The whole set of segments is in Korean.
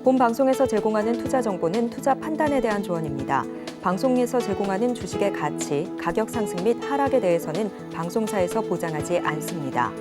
본 방송에서 제공하는 투자 정보는 투자 판단에 대한 조언입니다. 방송에서 제공하는 주식의 가치, 가격 상승 및 하락에 대해서는 방송사에서 보장하지 않습니다.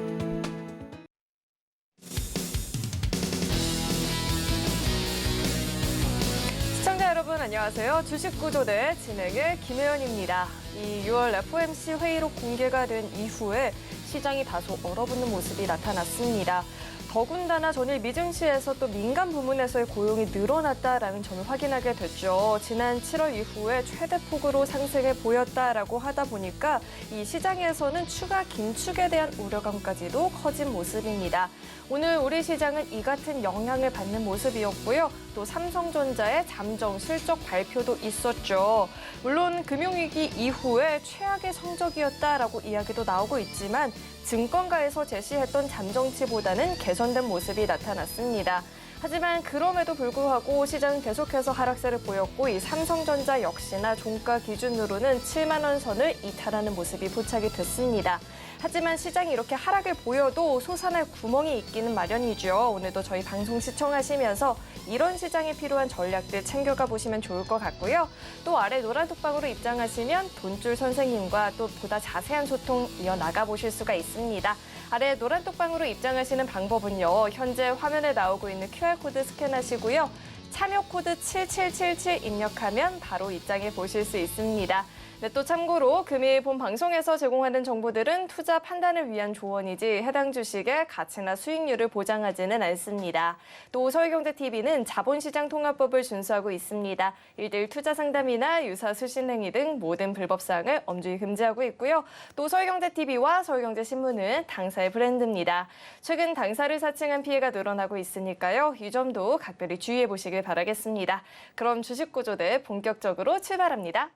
시청자 여러분 안녕하세요. 주식구조대 진행의 김혜연입니다. 이 6월 FOMC 회의록 공개가 된 이후에 시장이 다소 얼어붙는 모습이 나타났습니다. 더군다나 전일 미증시에서 또 민간 부문에서의 고용이 늘어났다라는 점을 확인하게 됐죠. 지난 7월 이후에 최대폭으로 상승해 보였다라고 하다 보니까 이 시장에서는 추가 긴축에 대한 우려감까지도 커진 모습입니다. 오늘 우리 시장은 이 같은 영향을 받는 모습이었고요. 또 삼성전자의 잠정 실적 발표도 있었죠. 물론 금융위기 이후에 최악의 성적이었다라고 이야기도 나오고 있지만 증권가에서 제시했던 잠정치보다는 개선된 모습이 나타났습니다. 하지만 그럼에도 불구하고 시장은 계속해서 하락세를 보였고 이 삼성전자 역시나 종가 기준으로는 7만 원 선을 이탈하는 모습이 포착이 됐습니다. 하지만 시장이 이렇게 하락을 보여도 솟아날 구멍이 있기는 마련이죠. 오늘도 저희 방송 시청하시면서 이런 시장에 필요한 전략들 챙겨가 보시면 좋을 것 같고요. 또 아래 노란 톡방으로 입장하시면 돈줄 선생님과 또 보다 자세한 소통 이어나가 보실 수가 있습니다. 아래 노란 톡방으로 입장하시는 방법은요. 현재 화면에 나오고 있는 QR코드 스캔하시고요. 참여 코드 7777 입력하면 바로 입장해 보실 수 있습니다. 네, 또 참고로 금일 본 방송에서 제공하는 정보들은 투자 판단을 위한 조언이지 해당 주식의 가치나 수익률을 보장하지는 않습니다. 또 서울경제TV는 자본시장 통합법을 준수하고 있습니다. 1대1 투자 상담이나 유사 수신 행위 등 모든 불법 사항을 엄중히 금지하고 있고요. 또 서울경제TV와 서울경제신문은 당사의 브랜드입니다. 최근 당사를 사칭한 피해가 늘어나고 있으니까요. 이 점도 각별히 주의해 보시길 바라겠습니다. 그럼 주식구조대 본격적으로 출발합니다.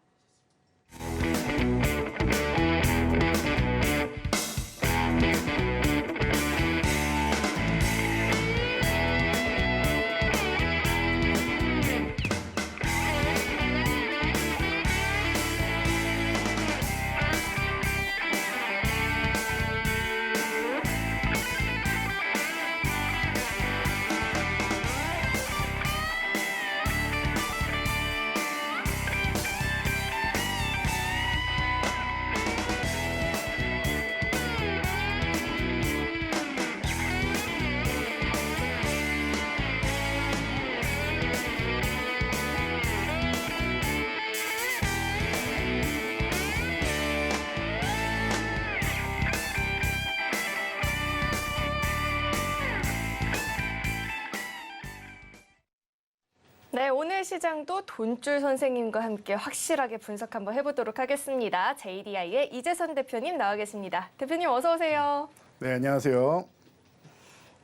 네, 오늘 시장도 돈줄 선생님과 함께 확실하게 분석 한번 해보도록 하겠습니다. JDI의 이재선 대표님 나와 계십니다. 대표님 어서 오세요. 네, 안녕하세요.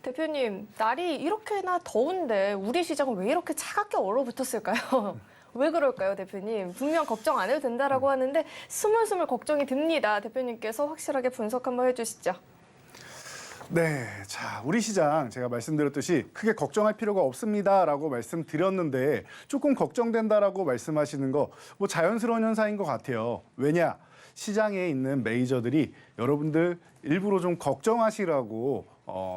대표님, 날이 이렇게나 더운데 우리 시장은 왜 이렇게 차갑게 얼어붙었을까요? 왜 그럴까요, 대표님? 분명 걱정 안 해도 된다라고 하는데 스물스물 걱정이 듭니다. 대표님께서 확실하게 분석 한번 해주시죠. 네, 자, 우리 시장 제가 말씀드렸듯이 크게 걱정할 필요가 없습니다라고 말씀드렸는데 조금 걱정된다라고 말씀하시는 거 뭐 자연스러운 현상인 것 같아요. 왜냐? 시장에 있는 메이저들이 여러분들 일부러 좀 걱정하시라고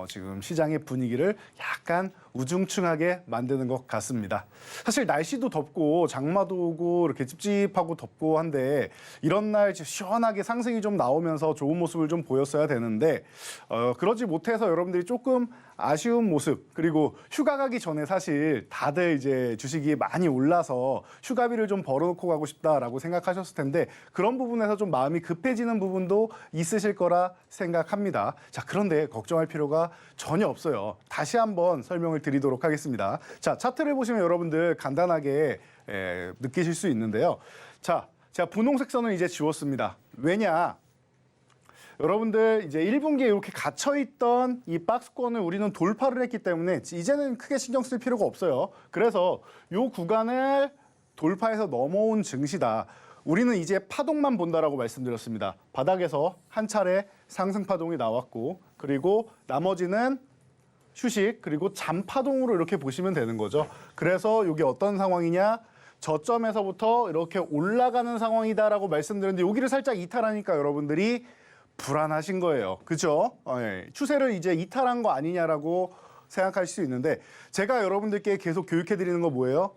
지금 시장의 분위기를 약간 우중충하게 만드는 것 같습니다. 사실 날씨도 덥고 장마도 오고 이렇게 찝찝하고 덥고 한데 이런 날 시원하게 상승이 좀 나오면서 좋은 모습을 좀 보였어야 되는데 그러지 못해서 여러분들이 조금 아쉬운 모습, 그리고 휴가 가기 전에 사실 다들 이제 주식이 많이 올라서 휴가비를 좀 벌어놓고 가고 싶다라고 생각하셨을 텐데 그런 부분에서 좀 마음이 급해지는 부분도 있으실 거라 생각합니다. 자, 그런데 걱정할 필요가 전혀 없어요. 다시 한번 설명을 드리도록 하겠습니다. 자, 차트를 보시면 여러분들 간단하게 느끼실 수 있는데요. 자, 제가 분홍색 선을 이제 지웠습니다. 왜냐? 여러분들 이제 1분기에 이렇게 갇혀있던 이 박스권을 우리는 돌파를 했기 때문에 이제는 크게 신경 쓸 필요가 없어요. 그래서 이 구간을 돌파해서 넘어온 증시다. 우리는 이제 파동만 본다라고 말씀드렸습니다. 바닥에서 한 차례 상승 파동이 나왔고 그리고 나머지는 휴식 그리고 잠파동으로 이렇게 보시면 되는 거죠. 그래서 이게 어떤 상황이냐? 저점에서부터 이렇게 올라가는 상황이다라고 말씀드렸는데 여기를 살짝 이탈하니까 여러분들이 불안하신 거예요. 그죠? 추세를 이제 이탈한 거 아니냐라고 생각할 수 있는데 제가 여러분들께 계속 교육해드리는 거 뭐예요?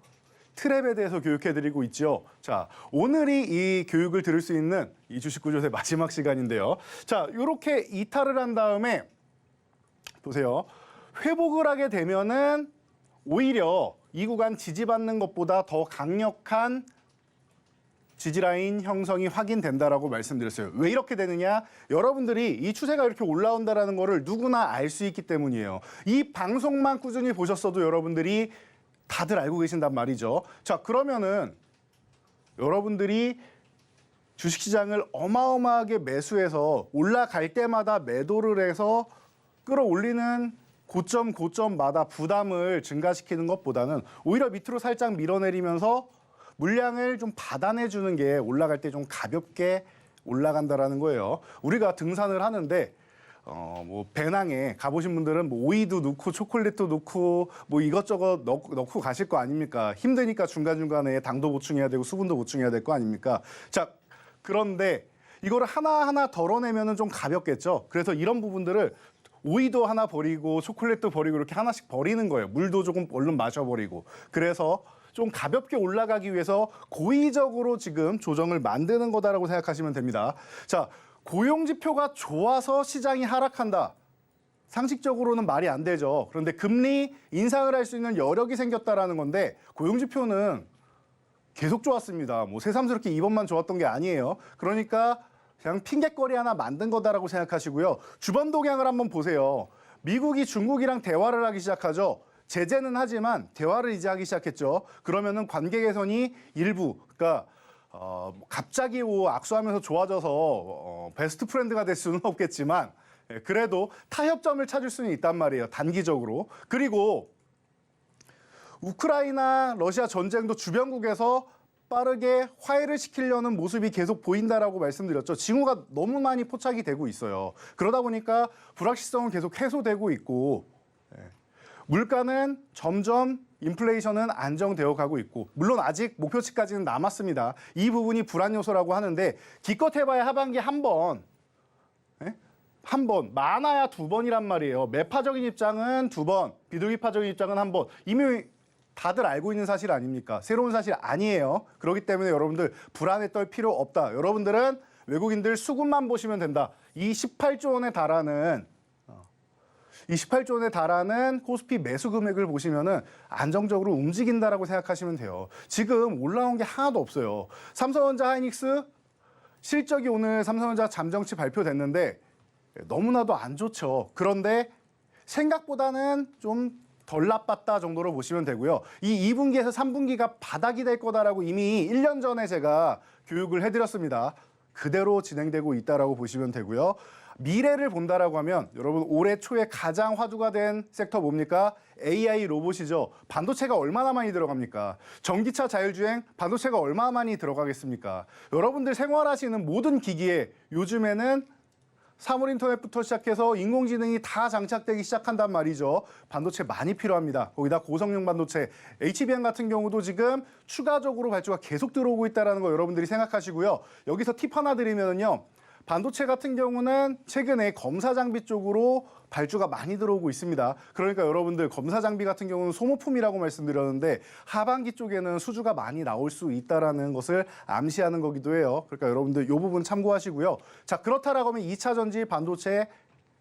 트랩에 대해서 교육해드리고 있죠. 자, 오늘이 이 교육을 들을 수 있는 이 주식구조의 마지막 시간인데요. 자, 이렇게 이탈을 한 다음에 보세요. 회복을 하게 되면은 오히려 이 구간 지지받는 것보다 더 강력한 지지라인 형성이 확인된다라고 말씀드렸어요. 왜 이렇게 되느냐? 여러분들이 이 추세가 이렇게 올라온다라는 거를 누구나 알 수 있기 때문이에요. 이 방송만 꾸준히 보셨어도 여러분들이 다들 알고 계신단 말이죠. 자, 그러면은 여러분들이 주식시장을 어마어마하게 매수해서 올라갈 때마다 매도를 해서 끌어올리는 고점마다 부담을 증가시키는 것보다는 오히려 밑으로 살짝 밀어내리면서 물량을 좀 받아내주는 게 올라갈 때 좀 가볍게 올라간다라는 거예요. 우리가 등산을 하는데 뭐 배낭에 가보신 분들은 뭐 오이도 넣고 초콜릿도 넣고 뭐 이것저것 넣고 가실 거 아닙니까? 힘드니까 중간중간에 당도 보충해야 되고 수분도 보충해야 될 거 아닙니까? 자, 그런데 이거를 하나하나 덜어내면은 좀 가볍겠죠. 그래서 이런 부분들을 오이도 하나 버리고 초콜릿도 버리고 이렇게 하나씩 버리는 거예요. 물도 조금 얼른 마셔버리고. 그래서 좀 가볍게 올라가기 위해서 고의적으로 지금 조정을 만드는 거다라고 생각하시면 됩니다. 자, 고용지표가 좋아서 시장이 하락한다. 상식적으로는 말이 안 되죠. 그런데 금리 인상을 할 수 있는 여력이 생겼다라는 건데 고용지표는 계속 좋았습니다. 뭐 새삼스럽게 이번만 좋았던 게 아니에요. 그러니까 그냥 핑계거리 하나 만든 거다라고 생각하시고요. 주변 동향을 한번 보세요. 미국이 중국이랑 대화를 하기 시작하죠. 제재는 하지만 대화를 이제 하기 시작했죠. 그러면은 관계 개선이 일부, 그러니까 갑자기 악수하면서 좋아져서 베스트 프렌드가 될 수는 없겠지만 그래도 타협점을 찾을 수는 있단 말이에요. 단기적으로. 그리고 우크라이나 러시아 전쟁도 주변국에서 빠르게 화해를 시키려는 모습이 계속 보인다라고 말씀드렸죠. 징후가 너무 많이 포착이 되고 있어요. 그러다 보니까 불확실성은 계속 해소되고 있고 물가는 점점 인플레이션은 안정되어 가고 있고 물론 아직 목표치까지는 남았습니다. 이 부분이 불안 요소라고 하는데 기껏 해봐야 하반기 한 번, 많아야 두 번이란 말이에요. 매파적인 입장은 두 번, 비둘기파적인 입장은 한 번. 이미 다들 알고 있는 사실 아닙니까? 새로운 사실 아니에요. 그렇기 때문에 여러분들 불안에 떨 필요 없다. 여러분들은 외국인들 수급만 보시면 된다. 이 18조 원에 달하는 코스피 매수 금액을 보시면은 안정적으로 움직인다라고 생각하시면 돼요. 지금 올라온 게 하나도 없어요. 삼성전자 하이닉스 실적이 오늘 삼성전자 잠정치 발표됐는데 너무나도 안 좋죠. 그런데 생각보다는 좀 덜 나빴다 정도로 보시면 되고요. 이 2분기에서 3분기가 바닥이 될 거다라고 이미 1년 전에 제가 교육을 해드렸습니다. 그대로 진행되고 있다라고 보시면 되고요. 미래를 본다라고 하면 여러분 올해 초에 가장 화두가 된 섹터 뭡니까? AI 로봇이죠. 반도체가 얼마나 많이 들어갑니까? 전기차 자율주행 반도체가 얼마나 많이 들어가겠습니까? 여러분들 생활하시는 모든 기기에 요즘에는 사물 인터넷부터 시작해서 인공지능이 다 장착되기 시작한단 말이죠. 반도체 많이 필요합니다. 거기다 고성능 반도체, HBM 같은 경우도 지금 추가적으로 발주가 계속 들어오고 있다는 거 여러분들이 생각하시고요. 여기서 팁 하나 드리면요. 반도체 같은 경우는 최근에 검사 장비 쪽으로 발주가 많이 들어오고 있습니다. 그러니까 여러분들 검사 장비 같은 경우는 소모품이라고 말씀드렸는데 하반기 쪽에는 수주가 많이 나올 수 있다는 것을 암시하는 거기도 해요. 그러니까 여러분들 이 부분 참고하시고요. 자, 그렇다라고 하면 2차 전지 반도체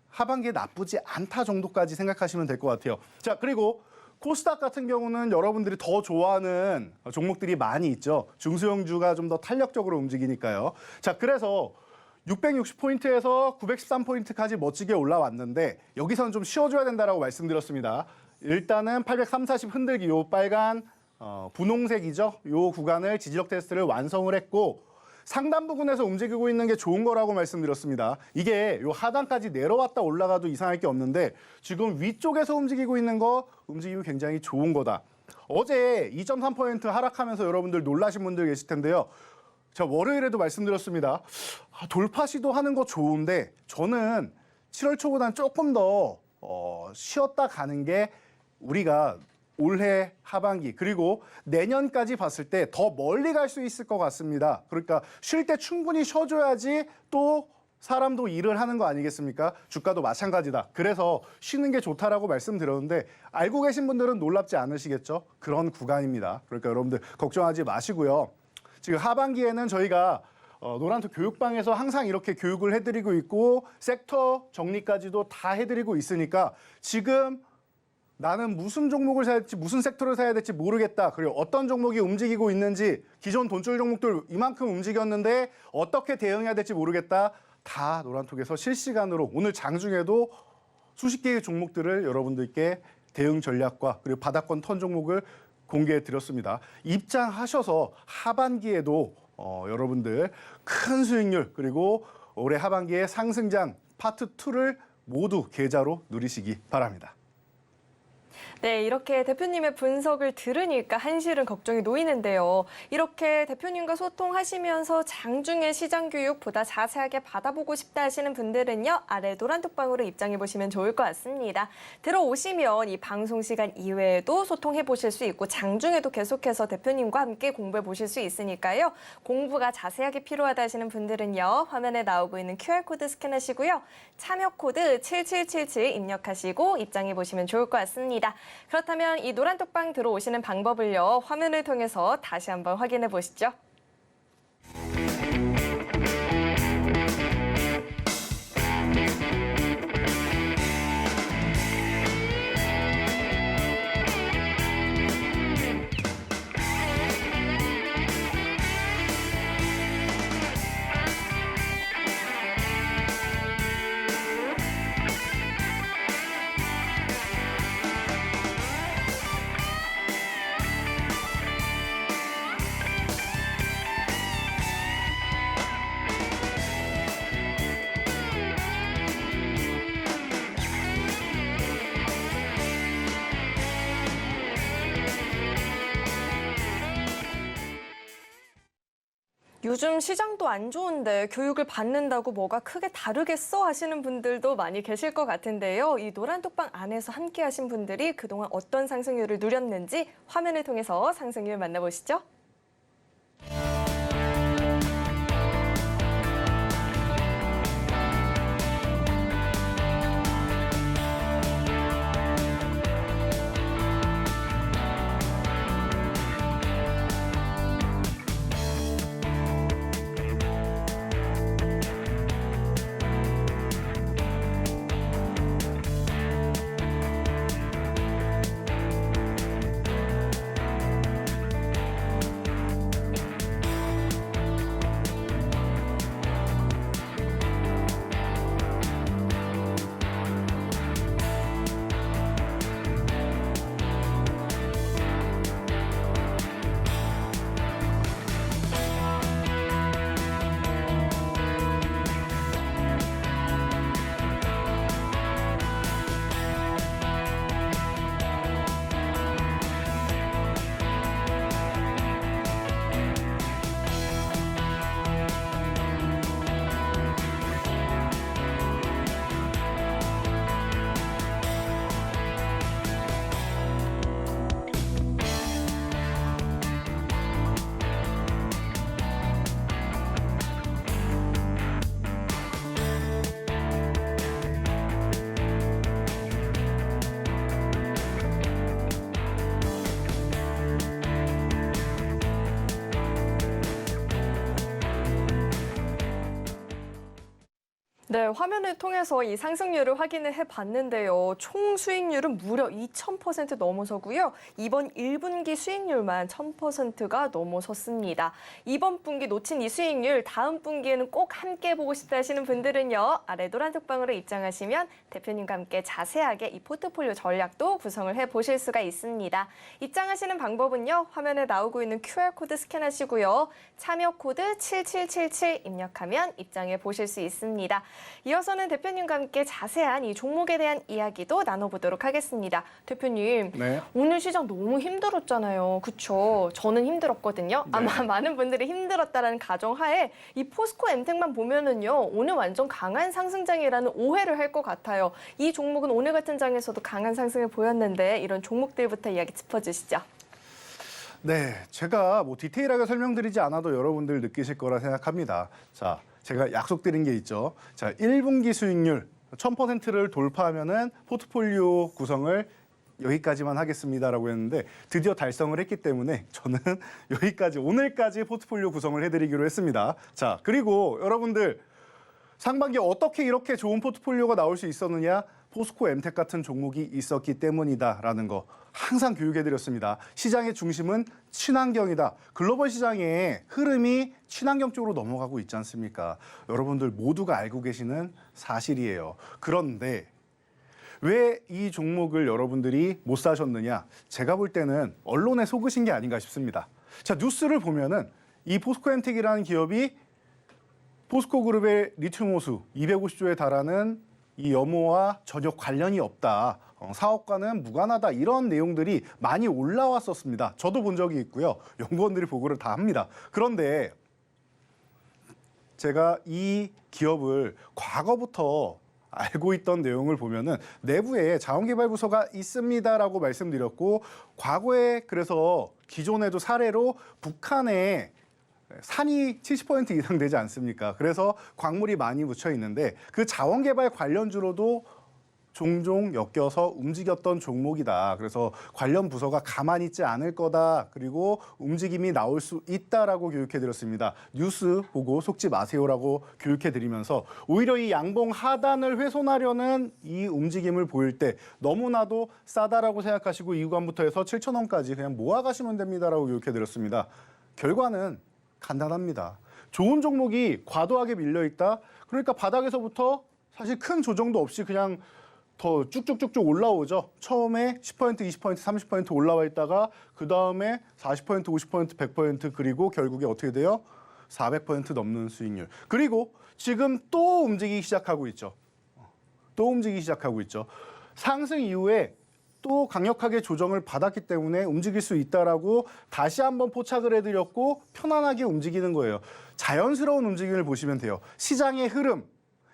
하반기에 나쁘지 않다 정도까지 생각하시면 될 것 같아요. 자, 그리고 코스닥 같은 경우는 여러분들이 더 좋아하는 종목들이 많이 있죠. 중소형주가 좀 더 탄력적으로 움직이니까요. 자, 그래서 660포인트에서 913포인트까지 멋지게 올라왔는데 여기서는 좀 쉬어줘야 된다라고 말씀드렸습니다. 일단은 830 흔들기 요 빨간 분홍색이죠. 요 구간을 지지력 테스트를 완성을 했고 상단 부근에서 움직이고 있는 게 좋은 거라고 말씀드렸습니다. 이게 요 하단까지 내려왔다 올라가도 이상할 게 없는데 지금 위쪽에서 움직이고 있는 거 움직임이 굉장히 좋은 거다. 어제 2.3% 하락하면서 여러분들 놀라신 분들 계실 텐데요. 자, 월요일에도 말씀드렸습니다. 돌파 시도하는 거 좋은데 저는 7월 초보다는 조금 더 쉬었다 가는 게 우리가 올해 하반기 그리고 내년까지 봤을 때 더 멀리 갈 수 있을 것 같습니다. 그러니까 쉴 때 충분히 쉬어줘야지 또 사람도 일을 하는 거 아니겠습니까? 주가도 마찬가지다. 그래서 쉬는 게 좋다라고 말씀드렸는데 알고 계신 분들은 놀랍지 않으시겠죠? 그런 구간입니다. 그러니까 여러분들 걱정하지 마시고요. 지금 하반기에는 저희가 노란토 교육방에서 항상 이렇게 교육을 해드리고 있고 섹터 정리까지도 다 해드리고 있으니까 지금 나는 무슨 종목을 사야 될지 무슨 섹터를 사야 될지 모르겠다. 그리고 어떤 종목이 움직이고 있는지 기존 돈줄 종목들 이만큼 움직였는데 어떻게 대응해야 될지 모르겠다. 다 노란톡에서 실시간으로 오늘 장중에도 수십 개의 종목들을 여러분들께 대응 전략과 그리고 바닥권 턴 종목을 공개해 드렸습니다. 입장하셔서 하반기에도 여러분들 큰 수익률 그리고 올해 하반기에 상승장 파트 2를 모두 계좌로 누리시기 바랍니다. 네, 이렇게 대표님의 분석을 들으니까 한실은 걱정이 놓이는데요. 이렇게 대표님과 소통하시면서 장중에 시장 교육 보다 자세하게 받아보고 싶다 하시는 분들은요. 아래 노란톡방으로 입장해 보시면 좋을 것 같습니다. 들어오시면 이 방송 시간 이외에도 소통해 보실 수 있고 장중에도 계속해서 대표님과 함께 공부해 보실 수 있으니까요. 공부가 자세하게 필요하다 하시는 분들은요. 화면에 나오고 있는 QR코드 스캔하시고요. 참여 코드 7777 입력하시고 입장해 보시면 좋을 것 같습니다. 그렇다면 이 노란톡방 들어오시는 방법을요. 화면을 통해서 다시 한번 확인해 보시죠. 요즘 시장도 안 좋은데 교육을 받는다고 뭐가 크게 다르겠어 하시는 분들도 많이 계실 것 같은데요. 이 노란톡방 안에서 함께 하신 분들이 그동안 어떤 상승률을 누렸는지 화면을 통해서 상승률 만나보시죠. 네, 화면을 통해서 이 상승률을 확인을 해봤는데요. 총 수익률은 무려 2000% 넘어서고요. 이번 1분기 수익률만 1000%가 넘어섰습니다. 이번 분기 놓친 이 수익률 다음 분기에는 꼭 함께 보고 싶다 하시는 분들은요. 아래 노란톡방으로 입장하시면 대표님과 함께 자세하게 이 포트폴리오 전략도 구성을 해보실 수가 있습니다. 입장하시는 방법은요. 화면에 나오고 있는 QR코드 스캔하시고요. 참여 코드 7777 입력하면 입장해 보실 수 있습니다. 이어서는 대표님과 함께 자세한 이 종목에 대한 이야기도 나눠보도록 하겠습니다. 대표님, 네. 오늘 시장 너무 힘들었잖아요. 그렇죠? 저는 힘들었거든요. 네. 아마 많은 분들이 힘들었다라는 가정하에 이 포스코 엔텍만 보면은요. 오늘 완전 강한 상승장이라는 오해를 할 것 같아요. 이 종목은 오늘 같은 장에서도 강한 상승을 보였는데 이런 종목들부터 이야기 짚어주시죠. 네, 제가 뭐 디테일하게 설명드리지 않아도 여러분들 느끼실 거라 생각합니다. 자, 제가 약속드린 게 있죠. 자, 1분기 수익률 1000%를 돌파하면은 포트폴리오 구성을 여기까지만 하겠습니다라고 했는데 드디어 달성을 했기 때문에 저는 여기까지 오늘까지 포트폴리오 구성을 해드리기로 했습니다. 자, 그리고 여러분들 상반기에 어떻게 이렇게 좋은 포트폴리오가 나올 수 있었느냐? 포스코 엠텍 같은 종목이 있었기 때문이다라는 거 항상 교육해드렸습니다. 시장의 중심은 친환경이다. 글로벌 시장의 흐름이 친환경 쪽으로 넘어가고 있지 않습니까? 여러분들 모두가 알고 계시는 사실이에요. 그런데 왜 이 종목을 여러분들이 못 사셨느냐? 제가 볼 때는 언론에 속으신 게 아닌가 싶습니다. 자, 뉴스를 보면은 이 포스코 엠텍이라는 기업이 포스코 그룹의 리튬 호수 250조에 달하는 이 염호와 전혀 관련이 없다. 사업과는 무관하다. 이런 내용들이 많이 올라왔었습니다. 저도 본 적이 있고요. 연구원들이 보고를 다 합니다. 그런데 제가 이 기업을 과거부터 알고 있던 내용을 보면은 내부에 자원개발부서가 있습니다라고 말씀드렸고 과거에 그래서 기존에도 사례로 북한에 산이 70% 이상 되지 않습니까? 그래서 광물이 많이 묻혀 있는데 그 자원개발 관련주로도 종종 엮여서 움직였던 종목이다. 그래서 관련 부서가 가만히 있지 않을 거다. 그리고 움직임이 나올 수 있다라고 교육해드렸습니다. 뉴스 보고 속지 마세요라고 교육해드리면서 오히려 이 양봉 하단을 훼손하려는 이 움직임을 보일 때 너무나도 싸다라고 생각하시고 이 구간부터 해서 7,000원까지 그냥 모아가시면 됩니다라고 교육해드렸습니다. 결과는 간단합니다. 좋은 종목이 과도하게 밀려있다. 그러니까 바닥에서부터 사실 큰 조정도 없이 그냥 더 쭉쭉쭉쭉 올라오죠. 처음에 10%, 20%, 30% 올라와 있다가 그 다음에 40%, 50%, 100% 그리고 결국에 어떻게 돼요? 400% 넘는 수익률. 그리고 지금 또 움직이기 시작하고 있죠. 또 움직이기 시작하고 있죠. 상승 이후에 또 강력하게 조정을 받았기 때문에 움직일 수 있다라고 다시 한번 포착을 해드렸고 편안하게 움직이는 거예요. 자연스러운 움직임을 보시면 돼요. 시장의 흐름,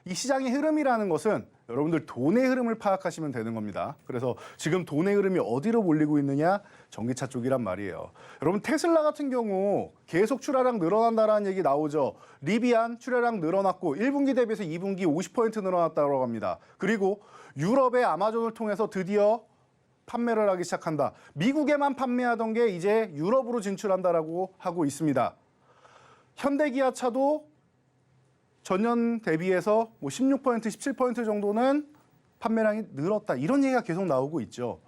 이 시장의 흐름이라는 것은 여러분들 돈의 흐름을 파악하시면 되는 겁니다. 그래서 지금 돈의 흐름이 어디로 몰리고 있느냐? 전기차 쪽이란 말이에요. 여러분 테슬라 같은 경우 계속 출하량 늘어난다라는 얘기 나오죠. 리비안 출하량 늘어났고 1분기 대비해서 2분기 50% 늘어났다고 합니다. 그리고 유럽의 아마존을 통해서 드디어 판매를 하기 시작한다. 미국에만 판매하던 게 이제 유럽으로 진출한다라고 하고 있습니다. 현대기아차도 전년 대비해서 뭐 16%, 17% 정도는 판매량이 늘었다. 이런 얘기가 계속 나오고 있죠.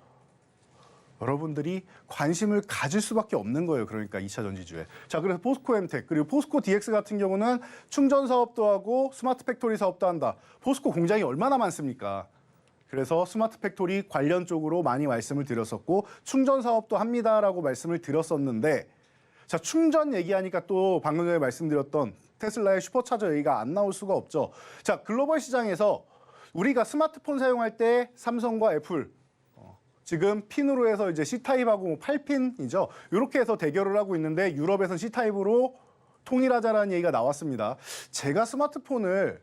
여러분들이 관심을 가질 수밖에 없는 거예요. 그러니까 2차 전지주에. 자, 그래서 포스코 엠텍 그리고 포스코 DX 같은 경우는 충전 사업도 하고 스마트 팩토리 사업도 한다. 포스코 공장이 얼마나 많습니까? 그래서 스마트 팩토리 관련 쪽으로 많이 말씀을 드렸었고 충전 사업도 합니다라고 말씀을 드렸었는데 자, 충전 얘기하니까 또 방금 전에 말씀드렸던 테슬라의 슈퍼차저 얘기가 안 나올 수가 없죠. 자, 글로벌 시장에서 우리가 스마트폰 사용할 때 삼성과 애플 지금 핀으로 해서 이제 C타입하고 8핀이죠. 이렇게 해서 대결을 하고 있는데 유럽에서는 C타입으로 통일하자라는 얘기가 나왔습니다. 제가 스마트폰을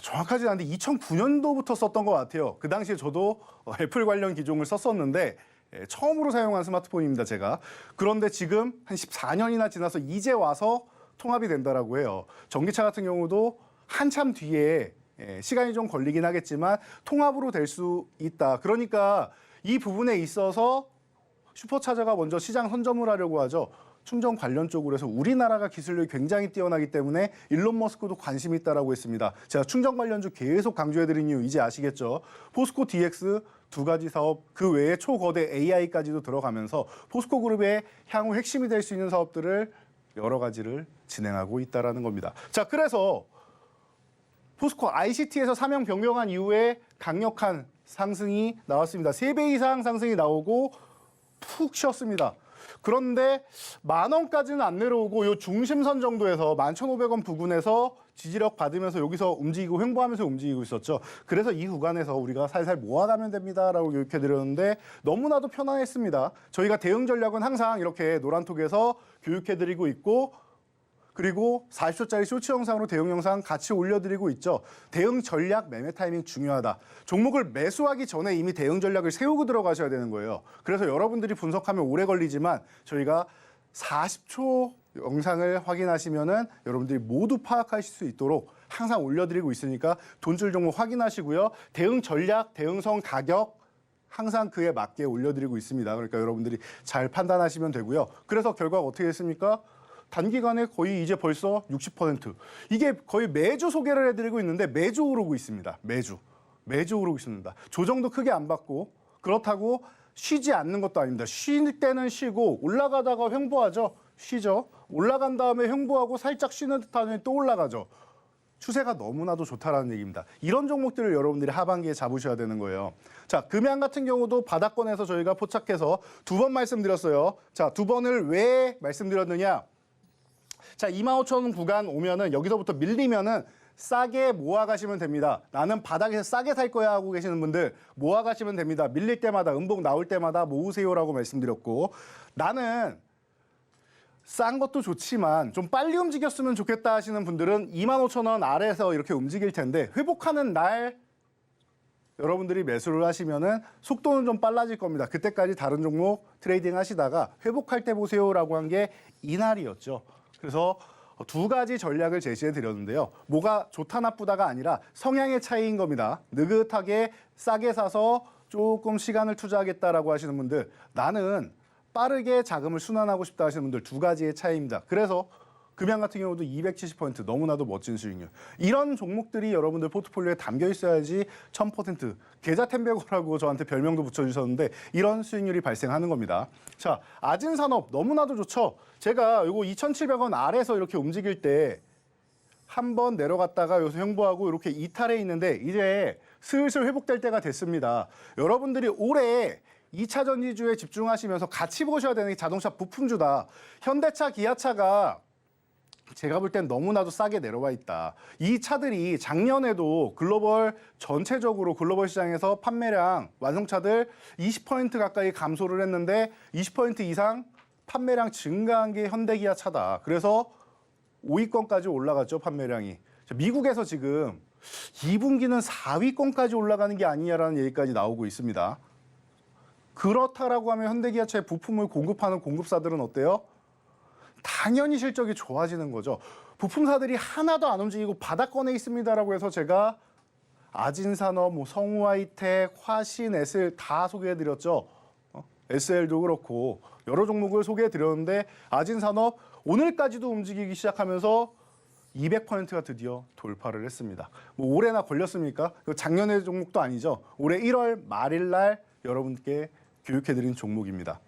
정확하지 않은데 2009년도부터 썼던 것 같아요. 그 당시에 저도 애플 관련 기종을 썼었는데 처음으로 사용한 스마트폰입니다, 제가. 그런데 지금 한 14년이나 지나서 이제 와서 통합이 된다라고 해요. 전기차 같은 경우도 한참 뒤에 시간이 좀 걸리긴 하겠지만 통합으로 될 수 있다. 그러니까 이 부분에 있어서 슈퍼차저가 먼저 시장 선점을 하려고 하죠. 충전 관련 쪽으로 해서 우리나라가 기술력이 굉장히 뛰어나기 때문에 일론 머스크도 관심이 있다라고 했습니다. 제가 충전 관련주 계속 강조해드린 이유 이제 아시겠죠? 포스코 DX 두 가지 사업 그 외에 초거대 AI까지도 들어가면서 포스코 그룹의 향후 핵심이 될 수 있는 사업들을 여러 가지를 진행하고 있다라는 겁니다. 자, 그래서 포스코 ICT에서 사명 변경한 이후에 강력한 상승이 나왔습니다. 3배 이상 상승이 나오고 푹 쉬었습니다. 그런데 10,000원까지는 안 내려오고 요 중심선 정도에서 11,500원 부근에서 지지력 받으면서 여기서 움직이고 횡보하면서 움직이고 있었죠. 그래서 이 구간에서 우리가 살살 모아가면 됩니다라고 교육해드렸는데 너무나도 편안했습니다. 저희가 대응 전략은 항상 이렇게 노란톡에서 교육해드리고 있고 그리고 40초짜리 쇼츠 영상으로 대응 영상 같이 올려드리고 있죠. 대응 전략, 매매 타이밍 중요하다. 종목을 매수하기 전에 이미 대응 전략을 세우고 들어가셔야 되는 거예요. 그래서 여러분들이 분석하면 오래 걸리지만 저희가 40초 영상을 확인하시면은 여러분들이 모두 파악하실 수 있도록 항상 올려드리고 있으니까 돈줄 종목 확인하시고요. 대응 전략, 대응성 가격 항상 그에 맞게 올려드리고 있습니다. 그러니까 여러분들이 잘 판단하시면 되고요. 그래서 결과가 어떻게 됐습니까? 단기간에 거의 이제 벌써 60%. 이게 거의 매주 소개를 해드리고 있는데 매주 오르고 있습니다. 매주 오르고 있습니다. 조정도 크게 안 받고 그렇다고 쉬지 않는 것도 아닙니다. 쉴 때는 쉬고 올라가다가 횡보하죠. 쉬죠. 올라간 다음에 횡보하고 살짝 쉬는 듯하면 또 올라가죠. 추세가 너무나도 좋다라는 얘기입니다. 이런 종목들을 여러분들이 하반기에 잡으셔야 되는 거예요. 자, 금양 같은 경우도 바닥권에서 저희가 포착해서 2번 말씀드렸어요. 자, 2번을 왜 말씀드렸느냐? 자, 25,000원 구간 오면은 여기서부터 밀리면은 싸게 모아가시면 됩니다. 나는 바닥에서 싸게 살 거야 하고 계시는 분들 모아가시면 됩니다. 밀릴 때마다 음봉 나올 때마다 모으세요라고 말씀드렸고 나는 싼 것도 좋지만 좀 빨리 움직였으면 좋겠다 하시는 분들은 25,000원 아래에서 이렇게 움직일 텐데 회복하는 날 여러분들이 매수를 하시면은 속도는 좀 빨라질 겁니다. 그때까지 다른 종목 트레이딩 하시다가 회복할 때 보세요라고 한 게 이날이었죠. 그래서 두 가지 전략을 제시해 드렸는데요. 뭐가 좋다 나쁘다가 아니라 성향의 차이인 겁니다. 느긋하게 싸게 사서 조금 시간을 투자하겠다라고 하시는 분들 나는 빠르게 자금을 순환하고 싶다 하시는 분들 두 가지의 차이입니다. 그래서 금양 같은 경우도 270% 너무나도 멋진 수익률. 이런 종목들이 여러분들 포트폴리오에 담겨 있어야지 1000% 계좌 템베고라고 저한테 별명도 붙여주셨는데 이런 수익률이 발생하는 겁니다. 자, 아진산업 너무나도 좋죠. 제가 이거 2,700원 아래에서 이렇게 움직일 때 한 번 내려갔다가 여기서 횡보하고 이렇게 이탈해 있는데 이제 슬슬 회복될 때가 됐습니다. 여러분들이 올해 2차 전지주에 집중하시면서 같이 보셔야 되는 게 자동차 부품주다. 현대차, 기아차가 제가 볼 땐 너무나도 싸게 내려와 있다. 이 차들이 작년에도 글로벌 전체적으로 글로벌 시장에서 판매량 완성차들 20% 가까이 감소를 했는데 20% 이상 판매량 증가한 게 현대기아차다. 그래서 5위권까지 올라갔죠, 판매량이. 미국에서 지금 2분기는 4위권까지 올라가는 게 아니냐라는 얘기까지 나오고 있습니다. 그렇다라고 하면 현대기아차의 부품을 공급하는 공급사들은 어때요? 당연히 실적이 좋아지는 거죠. 부품사들이 하나도 안 움직이고 바닥권에 있습니다라고 해서 제가 아진산업, 성우하이텍, 화신, SL 다 소개해드렸죠. SL도 그렇고 여러 종목을 소개해드렸는데 아진산업 오늘까지도 움직이기 시작하면서 200%가 드디어 돌파를 했습니다. 뭐 올해나 걸렸습니까? 작년의 종목도 아니죠. 올해 1월 말일 날 여러분께 교육해드린 종목입니다.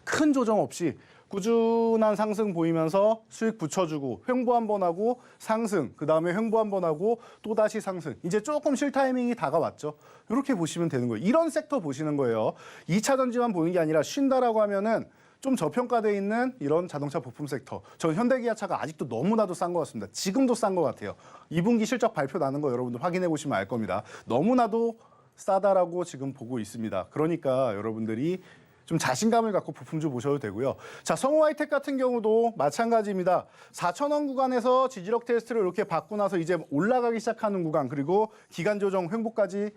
큰 조정 없이 꾸준한 상승 보이면서 수익 붙여주고 횡보 한 번 하고 상승, 그다음에 횡보 한 번 하고 또다시 상승. 이제 조금 쉴 타이밍이 다가왔죠. 이렇게 보시면 되는 거예요. 이런 섹터 보시는 거예요. 2차 전지만 보는 게 아니라 쉰다라고 하면은 좀 저평가되어 있는 이런 자동차 부품 섹터. 전 현대기아차가 아직도 너무나도 싼 것 같습니다. 지금도 싼 것 같아요. 2분기 실적 발표 나는 거 여러분들 확인해 보시면 알 겁니다. 너무나도 싸다라고 지금 보고 있습니다. 그러니까 여러분들이 좀 자신감을 갖고 부품주 보셔도 되고요. 자, 성우하이텍 같은 경우도 마찬가지입니다. 4,000원 구간에서 지지력 테스트를 이렇게 받고 나서 이제 올라가기 시작하는 구간 그리고 기간 조정 횡보까지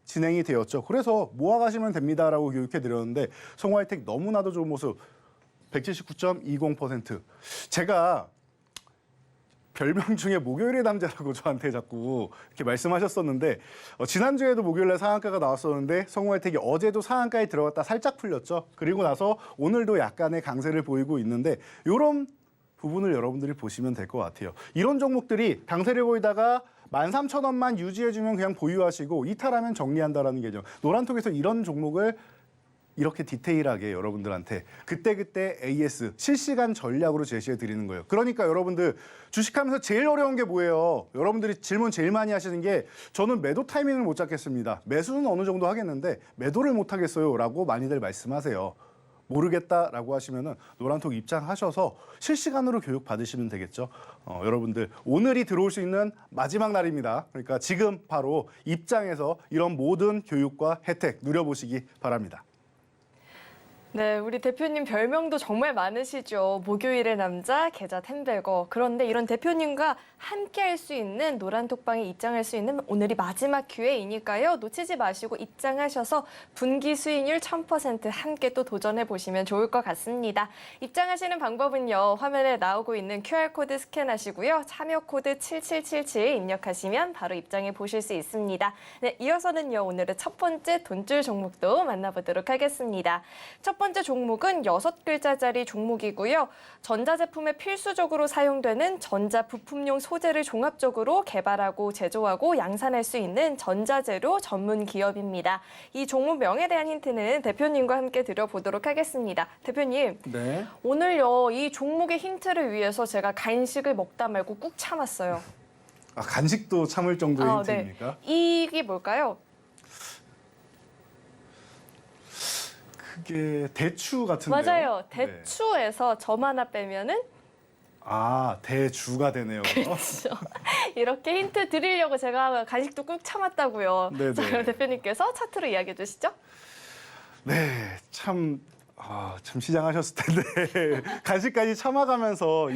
진행이 되었죠. 그래서 모아가시면 됩니다라고 교육해드렸는데 성우하이텍 너무나도 좋은 모습 179.20%. 제가 별명 중에 목요일의 남자라고 저한테 자꾸 이렇게 말씀하셨었는데 지난주에도 목요일에 상한가가 나왔었는데 성우하이텍이 어제도 상한가에 들어갔다 살짝 풀렸죠. 그리고 나서 오늘도 약간의 강세를 보이고 있는데 이런 부분을 여러분들이 보시면 될 것 같아요. 이런 종목들이 강세를 보이다가 13,000원만 유지해주면 그냥 보유하시고 이탈하면 정리한다라는 개념. 노란톡에서 이런 종목을 이렇게 디테일하게 여러분들한테 그때그때 AS 실시간 전략으로 제시해 드리는 거예요. 그러니까 여러분들 주식하면서 제일 어려운 게 뭐예요? 여러분들이 질문 제일 많이 하시는 게 저는 매도 타이밍을 못 잡겠습니다. 매수는 어느 정도 하겠는데 매도를 못 하겠어요 라고 많이들 말씀하세요. 모르겠다라고 하시면은 노란톡 입장하셔서 실시간으로 교육 받으시면 되겠죠. 여러분들 오늘이 들어올 수 있는 마지막 날입니다. 그러니까 지금 바로 입장해서 이런 모든 교육과 혜택 누려보시기 바랍니다. 네, 우리 대표님 별명도 정말 많으시죠. 목요일의 남자, 계좌 템베거. 그런데 이런 대표님과 함께 할 수 있는 노란톡방에 입장할 수 있는 오늘이 마지막 기회이니까요. 놓치지 마시고 입장하셔서 분기 수익률 1000% 함께 또 도전해 보시면 좋을 것 같습니다. 입장하시는 방법은요. 화면에 나오고 있는 QR코드 스캔하시고요. 참여 코드 7777 입력하시면 바로 입장해 보실 수 있습니다. 네, 이어서는요. 오늘의 첫 번째 돈줄 종목도 만나보도록 하겠습니다. 첫 번째 종목은 6글자짜리 종목이고요. 전자제품에 필수적으로 사용되는 전자 부품용 소재를 종합적으로 개발하고 제조하고 양산할 수 있는 전자재료 전문 기업입니다. 이 종목명에 대한 힌트는 대표님과 함께 드려보도록 하겠습니다. 대표님, 네. 오늘요 이 종목의 힌트를 위해서 제가 간식을 먹다 말고 꾹 참았어요. 아, 간식도 참을 정도의 네. 힌트입니까? 이게 뭘까요? 그게 대추 같은데요? 맞아요. 네. 대추에서 점 하나 빼면은 아, 대주가 되네요. 그렇죠. 이렇게 힌트 드리려고 제가 간식도 꾹 참았다고요. 네네. 자, 그럼 대표님께서 차트로 이야기해 주시죠. 네, 참 시장하셨을 텐데 간식까지 참아가면서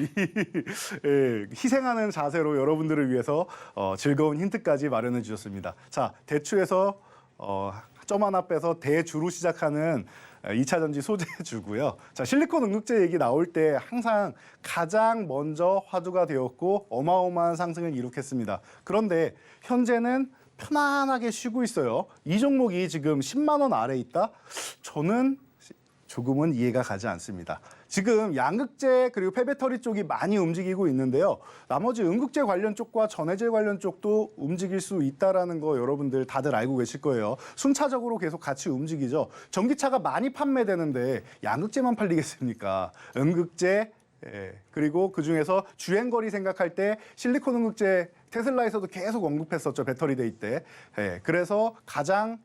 희생하는 자세로 여러분들을 위해서 즐거운 힌트까지 마련해 주셨습니다. 자, 대추에서 점 하나 빼서 대주로 시작하는 2차 전지 소재주고요. 자, 실리콘 응급제 얘기 나올 때 항상 가장 먼저 화두가 되었고 어마어마한 상승을 이룩했습니다. 그런데 현재는 편안하게 쉬고 있어요. 이 종목이 지금 10만 원 아래 있다? 저는 조금은 이해가 가지 않습니다. 지금 양극재 그리고 폐배터리 쪽이 많이 움직이고 있는데요. 나머지 음극재 관련 쪽과 전해질 관련 쪽도 움직일 수 있다는 거 여러분들 다들 알고 계실 거예요. 순차적으로 계속 같이 움직이죠. 전기차가 많이 판매되는데 양극재만 팔리겠습니까? 음극재 그리고 그중에서 주행거리 생각할 때 실리콘 음극재 테슬라에서도 계속 언급했었죠. 배터리 데이 때. 그래서 가장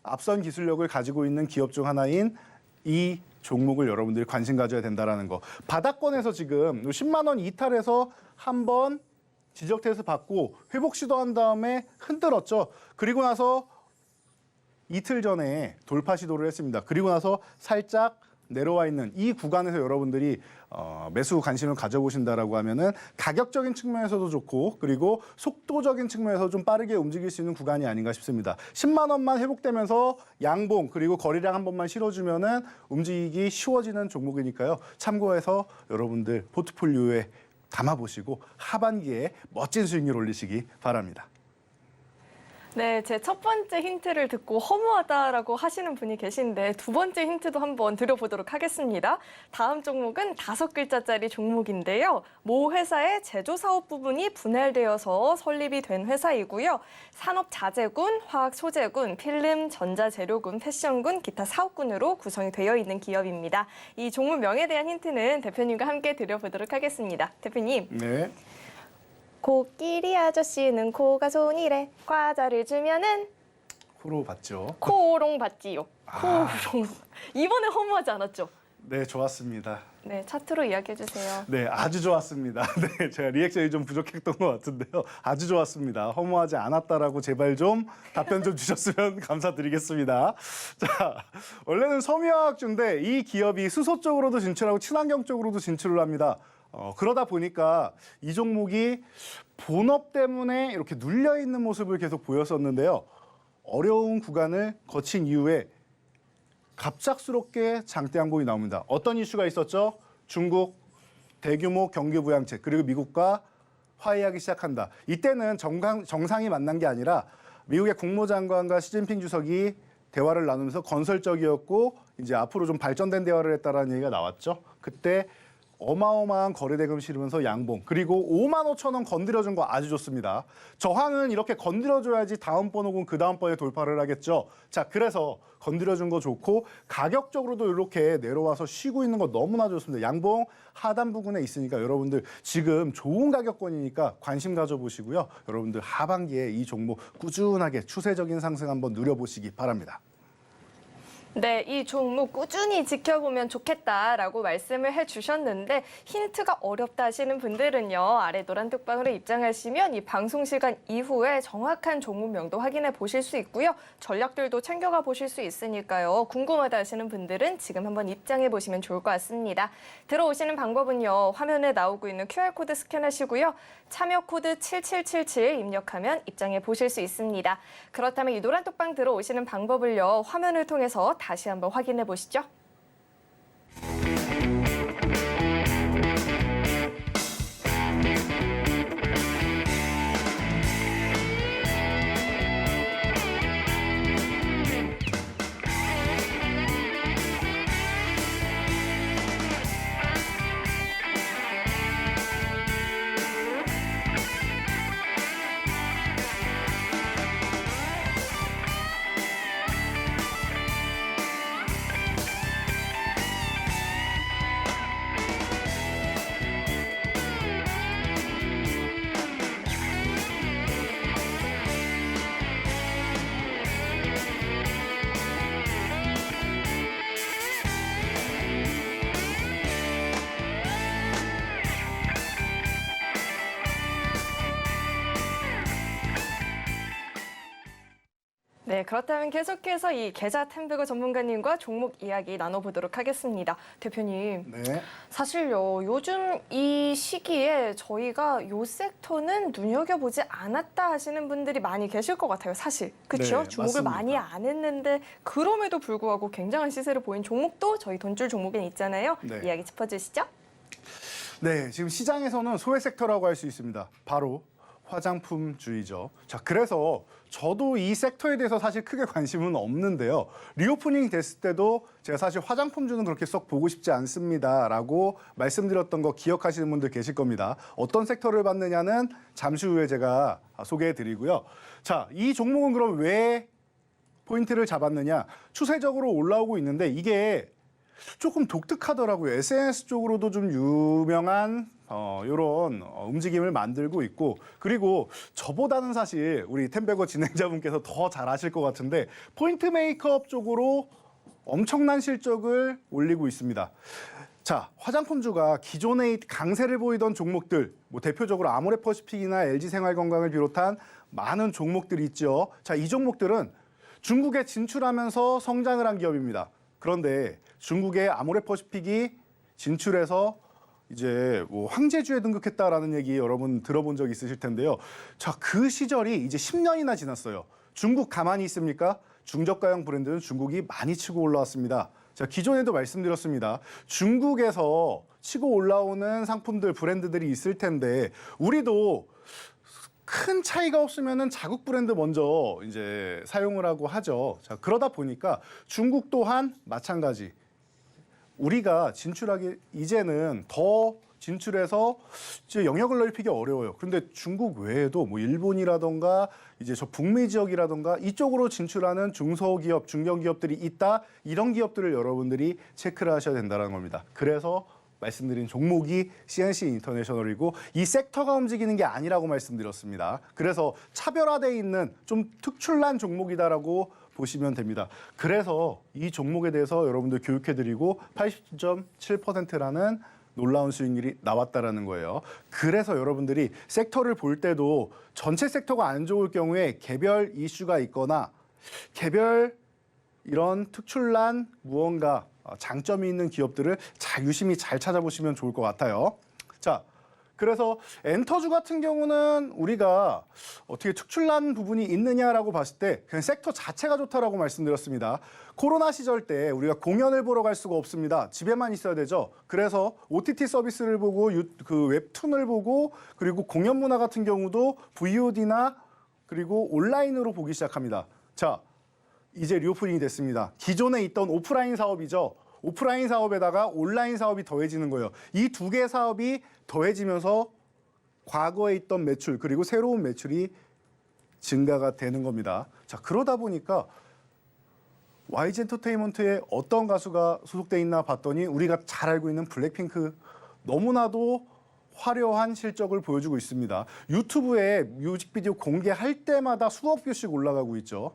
앞선 기술력을 가지고 있는 기업 중 하나인 이 종목을 여러분들이 관심 가져야 된다는 거. 바닥권에서 지금 10만 원 이탈해서 한번 지적 테스트 받고 회복 시도한 다음에 흔들었죠. 그리고 나서 이틀 전에 돌파 시도를 했습니다. 그리고 나서 살짝 내려와 있는 이 구간에서 여러분들이 매수 관심을 가져보신다라고 하면은 가격적인 측면에서도 좋고 그리고 속도적인 측면에서 좀 빠르게 움직일 수 있는 구간이 아닌가 싶습니다. 10만 원만 회복되면서 양봉 그리고 거래량 한 번만 실어주면은 움직이기 쉬워지는 종목이니까요. 참고해서 여러분들 포트폴리오에 담아보시고 하반기에 멋진 수익률 올리시기 바랍니다. 네, 제 첫 번째 힌트를 듣고 허무하다라고 하시는 분이 계신데 두 번째 힌트도 한번 드려보도록 하겠습니다. 다음 종목은 5글자짜리 종목인데요. 모 회사의 제조 사업 부분이 분할되어서 설립이 된 회사이고요. 산업자재군, 화학소재군, 필름, 전자재료군, 패션군, 기타 사업군으로 구성이 되어 있는 기업입니다. 이 종목명에 대한 힌트는 대표님과 함께 드려보도록 하겠습니다. 대표님. 네. 코끼리 아저씨는 코가 손이래. 과자를 주면은 코로 봤죠. 코롱 받지요. 아. 코롱. 이번에 허무하지 않았죠? 네, 좋았습니다. 네, 차트로 이야기해 주세요. 네, 아주 좋았습니다. 네, 제가 리액션이 좀 부족했던 것 같은데요. 아주 좋았습니다. 허무하지 않았다라고 제발 좀 답변 좀 주셨으면 감사드리겠습니다. 자, 원래는 섬유화학주인데 이 기업이 수소 쪽으로도 진출하고 친환경 쪽으로도 진출을 합니다. 그러다 보니까 이 종목이 본업 때문에 이렇게 눌려있는 모습을 계속 보였었는데요. 어려운 구간을 거친 이후에 갑작스럽게 장대 항공이 나옵니다. 어떤 이슈가 있었죠? 중국 대규모 경기 부양책 그리고 미국과 화해하기 시작한다. 이때는 정상이 만난 게 아니라 미국의 국무장관과 시진핑 주석이 대화를 나누면서 건설적이었고 이제 앞으로 좀 발전된 대화를 했다라는 얘기가 나왔죠. 그때 어마어마한 거래대금 실으면서 양봉 그리고 5만 5천 원 건드려준 거 아주 좋습니다. 저항은 이렇게 건드려줘야지 다음번 혹은 그 다음번에 돌파를 하겠죠. 자, 그래서 건드려준 거 좋고 가격적으로도 이렇게 내려와서 쉬고 있는 거 너무나 좋습니다. 양봉 하단 부분에 있으니까 여러분들 지금 좋은 가격권이니까 관심 가져보시고요. 여러분들 하반기에 이 종목 꾸준하게 추세적인 상승 한번 누려보시기 바랍니다. 네, 이 종목 꾸준히 지켜보면 좋겠다라고 말씀을 해주셨는데 힌트가 어렵다 하시는 분들은요. 아래 노란 톡방으로 입장하시면 이 방송 시간 이후에 정확한 종목명도 확인해 보실 수 있고요. 전략들도 챙겨가 보실 수 있으니까요. 궁금하다 하시는 분들은 지금 한번 입장해 보시면 좋을 것 같습니다. 들어오시는 방법은요. 화면에 나오고 있는 QR코드 스캔하시고요. 참여 코드 7777 입력하면 입장해 보실 수 있습니다. 그렇다면 이 노란 톡방 들어오시는 방법을요. 화면을 통해서 다시 한번 확인해 보시죠. 네, 그렇다면 계속해서 이 계좌 템베거 전문가님과 종목 이야기 나눠보도록 하겠습니다. 대표님, 네. 사실요, 요즘 이 시기에 저희가 요 섹터는 눈여겨보지 않았다 하시는 분들이 많이 계실 것 같아요, 사실. 그렇죠? 네, 주목을 맞습니다. 많이 안 했는데 그럼에도 불구하고 굉장한 시세를 보인 종목도 저희 돈줄 종목엔 있잖아요. 네. 이야기 짚어주시죠. 네, 지금 시장에서는 소외 섹터라고 할 수 있습니다. 바로 화장품주의죠. 자, 그래서 저도 이 섹터에 대해서 사실 크게 관심은 없는데요. 리오프닝 됐을 때도 제가 사실 화장품주는 그렇게 썩 보고 싶지 않습니다라고 말씀드렸던 거 기억하시는 분들 계실 겁니다. 어떤 섹터를 봤느냐는 잠시 후에 제가 소개해드리고요. 자, 이 종목은 그럼 왜 포인트를 잡았느냐? 추세적으로 올라오고 있는데 이게 조금 독특하더라고요. SNS 쪽으로도 좀 유명한 이런 움직임을 만들고 있고, 그리고 저보다는 사실 우리 템베거 진행자분께서 더 잘 아실 것 같은데 포인트 메이크업 쪽으로 엄청난 실적을 올리고 있습니다. 자, 화장품주가 기존에 강세를 보이던 종목들, 뭐 대표적으로 아모레퍼시픽이나 LG생활건강을 비롯한 많은 종목들이 있죠. 자, 이 종목들은 중국에 진출하면서 성장을 한 기업입니다. 그런데 중국의 아모레퍼시픽이 진출해서 이제 뭐 황제주에 등극했다라는 얘기 여러분 들어본 적 있으실 텐데요. 자, 그 시절이 이제 10년이나 지났어요. 중국 가만히 있습니까? 중저가형 브랜드는 중국이 많이 치고 올라왔습니다. 자, 기존에도 말씀드렸습니다. 중국에서 치고 올라오는 상품들, 브랜드들이 있을 텐데 우리도 큰 차이가 없으면은 자국 브랜드 먼저 이제 사용을 하고 하죠. 자, 그러다 보니까 중국 또한 마찬가지. 우리가 진출하기 이제는 더 진출해서 이제 영역을 넓히기 어려워요. 그런데 중국 외에도 뭐 일본이라던가 이제 저 북미 지역이라던가 이쪽으로 진출하는 중소기업, 중견기업들이 있다. 이런 기업들을 여러분들이 체크를 하셔야 된다는 겁니다. 그래서 말씀드린 종목이 CNC 인터내셔널이고 이 섹터가 움직이는 게 아니라고 말씀드렸습니다. 그래서 차별화되어 있는 좀 특출난 종목이다라고 보시면 됩니다. 그래서 이 종목에 대해서 여러분들 교육해드리고 80.7%라는 놀라운 수익률이 나왔다라는 거예요. 그래서 여러분들이 섹터를 볼 때도 전체 섹터가 안 좋을 경우에 개별 이슈가 있거나 개별 이런 특출난 무언가 장점이 있는 기업들을 유심히 잘 찾아보시면 좋을 것 같아요. 자, 그래서 엔터주 같은 경우는 우리가 어떻게 특출난 부분이 있느냐라고 봤을 때 그냥 섹터 자체가 좋다라고 말씀드렸습니다. 코로나 시절 때 우리가 공연을 보러 갈 수가 없습니다. 집에만 있어야 되죠. 그래서 OTT 서비스를 보고 그 웹툰을 보고 그리고 공연 문화 같은 경우도 VOD나 그리고 온라인으로 보기 시작합니다. 자, 이제 리오프닝이 됐습니다. 기존에 있던 오프라인 사업이죠. 오프라인 사업에다가 온라인 사업이 더해지는 거예요. 이 두 개 사업이 더해지면서 과거에 있던 매출 그리고 새로운 매출이 증가가 되는 겁니다. 자, 그러다 보니까 YG 엔터테인먼트에 어떤 가수가 소속돼 있나 봤더니 우리가 잘 알고 있는 블랙핑크 너무나도 화려한 실적을 보여주고 있습니다. 유튜브에 뮤직비디오 공개할 때마다 수억 뷰씩 올라가고 있죠.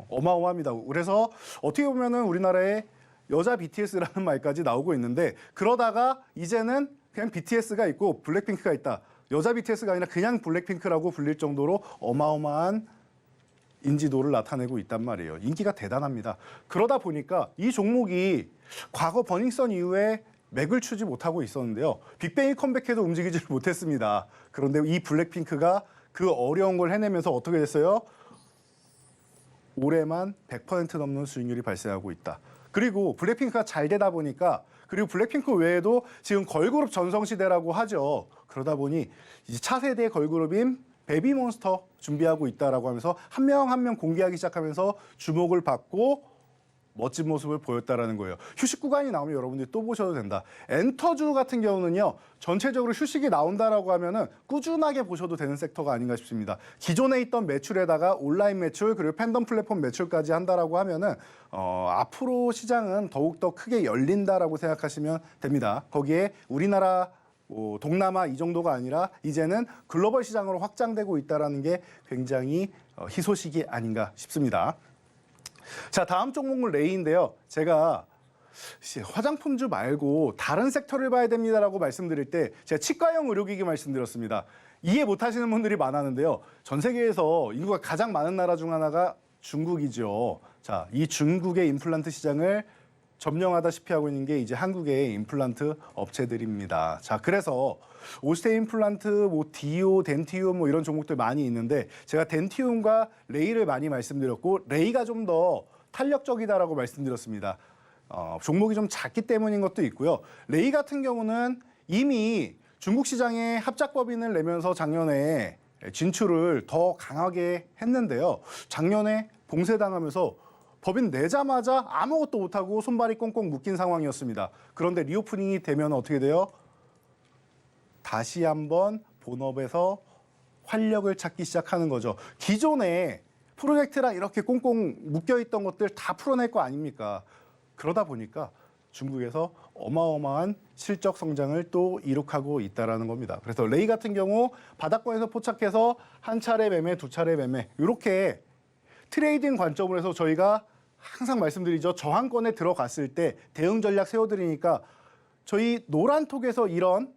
어마어마합니다. 그래서 어떻게 보면은 우리나라에 여자 BTS라는 말까지 나오고 있는데 그러다가 이제는 그냥 BTS가 있고 블랙핑크가 있다. 여자 BTS가 아니라 그냥 블랙핑크라고 불릴 정도로 어마어마한 인지도를 나타내고 있단 말이에요. 인기가 대단합니다. 그러다 보니까 이 종목이 과거 버닝썬 이후에 맥을 추지 못하고 있었는데요. 빅뱅이 컴백해도 움직이지를 못했습니다. 그런데 이 블랙핑크가 그 어려운 걸 해내면서 어떻게 됐어요? 올해만 100% 넘는 수익률이 발생하고 있다. 그리고 블랙핑크가 잘 되다 보니까 그리고 블랙핑크 외에도 지금 걸그룹 전성시대라고 하죠. 그러다 보니 이제 차세대 걸그룹인 베비몬스터 준비하고 있다라고 하면서 한 명 한 명 공개하기 시작하면서 주목을 받고 멋진 모습을 보였다라는 거예요. 휴식 구간이 나오면 여러분들이 또 보셔도 된다. 엔터주 같은 경우는요. 전체적으로 휴식이 나온다라고 하면은 꾸준하게 보셔도 되는 섹터가 아닌가 싶습니다. 기존에 있던 매출에다가 온라인 매출 그리고 팬덤 플랫폼 매출까지 한다라고 하면은 앞으로 시장은 더욱더 크게 열린다라고 생각하시면 됩니다. 거기에 우리나라 동남아 이 정도가 아니라 이제는 글로벌 시장으로 확장되고 있다는 게 굉장히 희소식이 아닌가 싶습니다. 자, 다음 종목은 레이인데요. 제가 화장품주 말고 다른 섹터를 봐야 됩니다라고 말씀드릴 때 제가 치과용 의료기기 말씀드렸습니다. 이해 못하시는 분들이 많았는데요. 전 세계에서 인구가 가장 많은 나라 중 하나가 중국이죠. 자, 이 중국의 임플란트 시장을 점령하다시피 하고 있는 게 이제 한국의 임플란트 업체들입니다. 자, 그래서 오스테 임플란트, 디오, 덴티움 이런 종목들 많이 있는데 제가 덴티움과 레이를 많이 말씀드렸고 레이가 좀 더 탄력적이다라고 말씀드렸습니다. 종목이 좀 작기 때문인 것도 있고요. 레이 같은 경우는 이미 중국 시장에 합작법인을 내면서 작년에 진출을 더 강하게 했는데요. 작년에 봉쇄당하면서 법인 내자마자 아무것도 못하고 손발이 꽁꽁 묶인 상황이었습니다. 그런데 리오프닝이 되면 어떻게 돼요? 다시 한번 본업에서 활력을 찾기 시작하는 거죠. 기존에 프로젝트랑 이렇게 꽁꽁 묶여있던 것들 다 풀어낼 거 아닙니까? 그러다 보니까 중국에서 어마어마한 실적 성장을 또 이룩하고 있다는 겁니다. 그래서 레이 같은 경우 바닥권에서 포착해서 한 차례 매매, 두 차례 매매 이렇게 트레이딩 관점으로 해서 저희가 항상 말씀드리죠. 저항권에 들어갔을 때 대응 전략 세워드리니까 저희 노란톡에서 이런